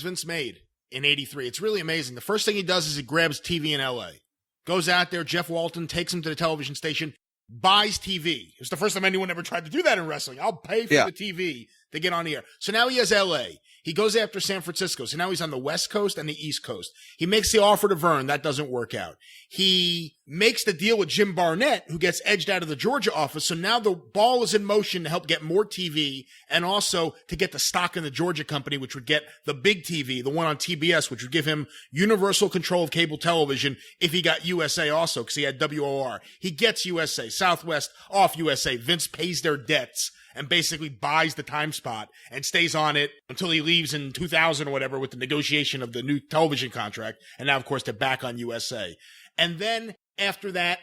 Vince made in 83. It's really amazing. The first thing he does is he grabs TV in LA, goes out there. Jeff Walton takes him to the television station, buys TV. It's the first time anyone ever tried to do that in wrestling. I'll pay for the TV to get on the air. So now he has LA. He goes after San Francisco. So now he's on the West Coast and the East Coast. He makes the offer to Vern. That doesn't work out. He makes the deal with Jim Barnett, who gets edged out of the Georgia office. So now the ball is in motion to help get more TV and also to get the stock in the Georgia company, which would get the big TV, the one on TBS, which would give him universal control of cable television if he got USA also, because he had WOR. He gets USA, Southwest off USA. Vince pays their debts and basically buys the time spot and stays on it until he leaves in 2000 or whatever with the negotiation of the new television contract. And now, of course, they're back on USA. And then after that,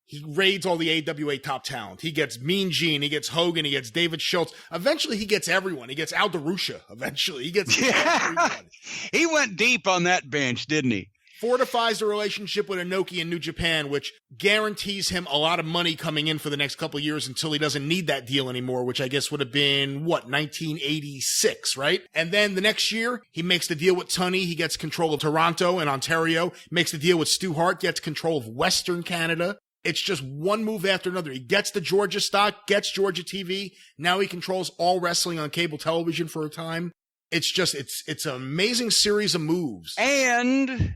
he raids all the AWA top talent. He gets Mean Gene, he gets Hogan, he gets David Schultz. Eventually, he gets everyone. He gets Al DeRusha, eventually. He gets everyone. He went deep on that bench, didn't he? Fortifies the relationship with Inoki in New Japan, which guarantees him a lot of money coming in for the next couple of years until he doesn't need that deal anymore, which I guess would have been, 1986, right? And then the next year, he makes the deal with Tunney. He gets control of Toronto and Ontario, makes the deal with Stu Hart, gets control of Western Canada. It's just one move after another. He gets the Georgia stock, gets Georgia TV. Now he controls all wrestling on cable television for a time. It's just, it's an amazing series of moves. And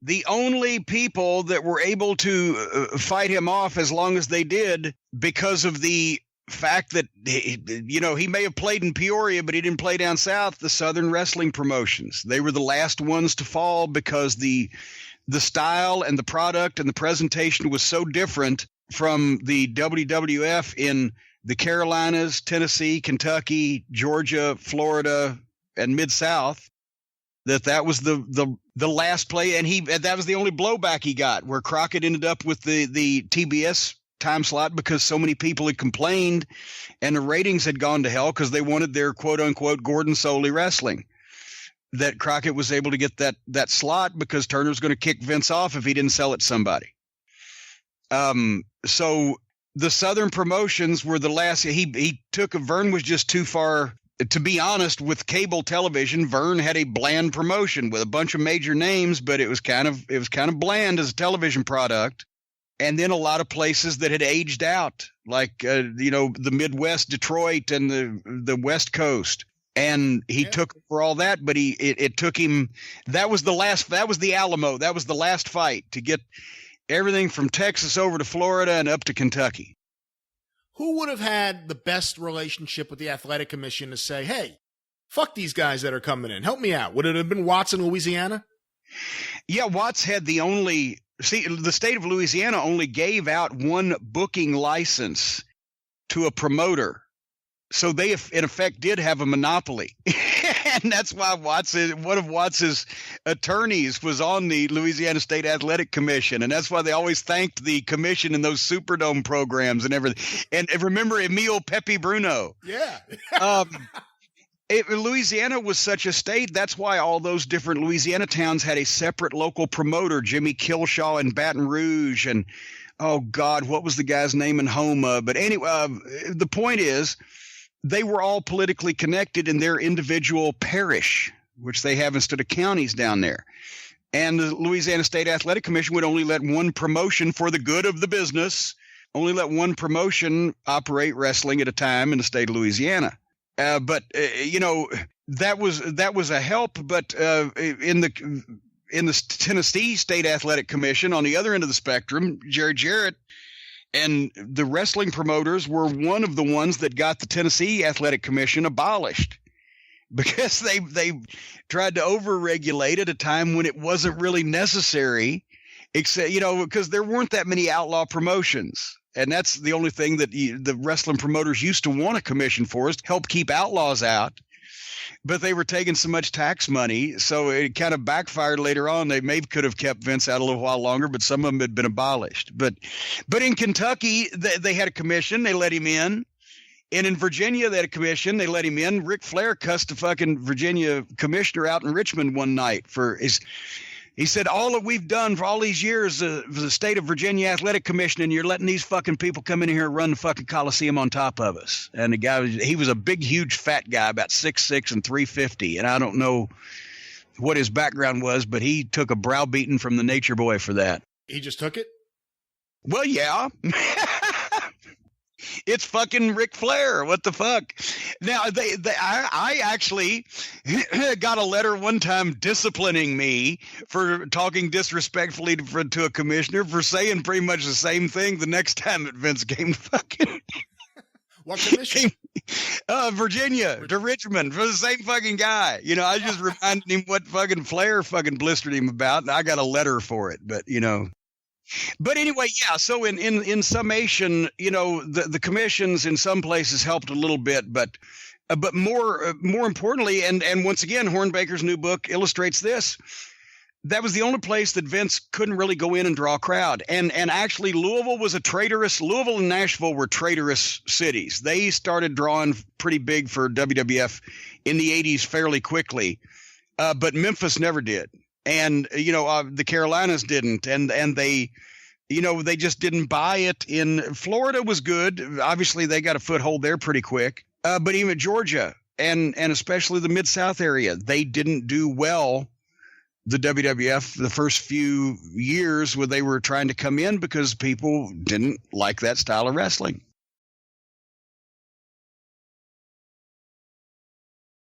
the only people that were able to fight him off as long as they did, because of the fact that, he may have played in Peoria, but he didn't play down south, the Southern wrestling promotions. They were the last ones to fall because the style and the product and the presentation was so different from the WWF in the Carolinas, Tennessee, Kentucky, Georgia, Florida, and Mid-South, that was the last play, and that was the only blowback he got, where Crockett ended up with the TBS time slot because so many people had complained and the ratings had gone to hell because they wanted their quote-unquote Gordon Soley wrestling. That Crockett was able to get that slot because Turner was going to kick Vince off if he didn't sell it to somebody. So the Southern promotions were the last. He took Vern was just too far. To be honest, with cable television, Vern had a bland promotion with a bunch of major names, but it was kind of bland as a television product. And then a lot of places that had aged out, like the Midwest, Detroit, and the West Coast. And he took for all that, but it took him. That was the Alamo. That was the last fight to get everything from Texas over to Florida and up to Kentucky. Who would have had the best relationship with the Athletic Commission to say, hey, fuck these guys that are coming in. Help me out. Would it have been Watts in Louisiana? Yeah, Watts had the state of Louisiana only gave out one booking license to a promoter. So they, in effect, did have a monopoly. And that's why one of Watts's attorneys was on the Louisiana State Athletic Commission. And that's why they always thanked the commission in those Superdome programs and everything. And remember Emile Pepe Bruno. Yeah. Louisiana was such a state. That's why all those different Louisiana towns had a separate local promoter, Jimmy Kilshaw in Baton Rouge. And, oh, God, what was the guy's name in Homa? But anyway, the point is, they were all politically connected in their individual parish, which they have instead of counties down there. And the Louisiana State Athletic Commission would only let one promotion for the good of the business, only let one promotion operate wrestling at a time in the state of Louisiana. But that was a help. But in the Tennessee State Athletic Commission, on the other end of the spectrum, Jerry Jarrett and the wrestling promoters were one of the ones that got the Tennessee Athletic Commission abolished because they tried to overregulate at a time when it wasn't really necessary, except, because there weren't that many outlaw promotions. And that's the only thing that the wrestling promoters used to want a commission for, is to help keep outlaws out. But they were taking so much tax money, so it kind of backfired later on. They maybe could have kept Vince out a little while longer, but some of them had been abolished. But in Kentucky, they had a commission. They let him in. And in Virginia, they had a commission. They let him in. Ric Flair cussed the fucking Virginia commissioner out in Richmond one night for his He said, all that we've done for all these years, the state of Virginia Athletic Commission, and you're letting these fucking people come in here and run the fucking Coliseum on top of us. And the guy, he was a big, huge, fat guy, about 6'6" and 350. And I don't know what his background was, but he took a browbeating from the Nature Boy for that. He just took it? Well, yeah. It's fucking Ric Flair. What the fuck? Now, I actually got a letter one time disciplining me for talking disrespectfully to a commissioner for saying pretty much the same thing the next time that Vince came fucking. What commission? Virginia to Richmond for the same fucking guy. You know, I just reminded him what fucking Flair fucking blistered him about, and I got a letter for it. But, you know. But anyway, yeah, so in summation, you know, the commissions in some places helped a little bit, but more importantly, and once again, Hornbaker's new book illustrates this, that was the only place that Vince couldn't really go in and draw a crowd. And actually, Louisville and Nashville were traitorous cities. They started drawing pretty big for WWF in the 80s fairly quickly, but Memphis never did. And, you know, the Carolinas didn't, and they, you know, they just didn't buy it. In Florida was good. Obviously, they got a foothold there pretty quick. But even Georgia and especially the Mid-South area, they didn't do well, the WWF, the first few years where they were trying to come in because people didn't like that style of wrestling.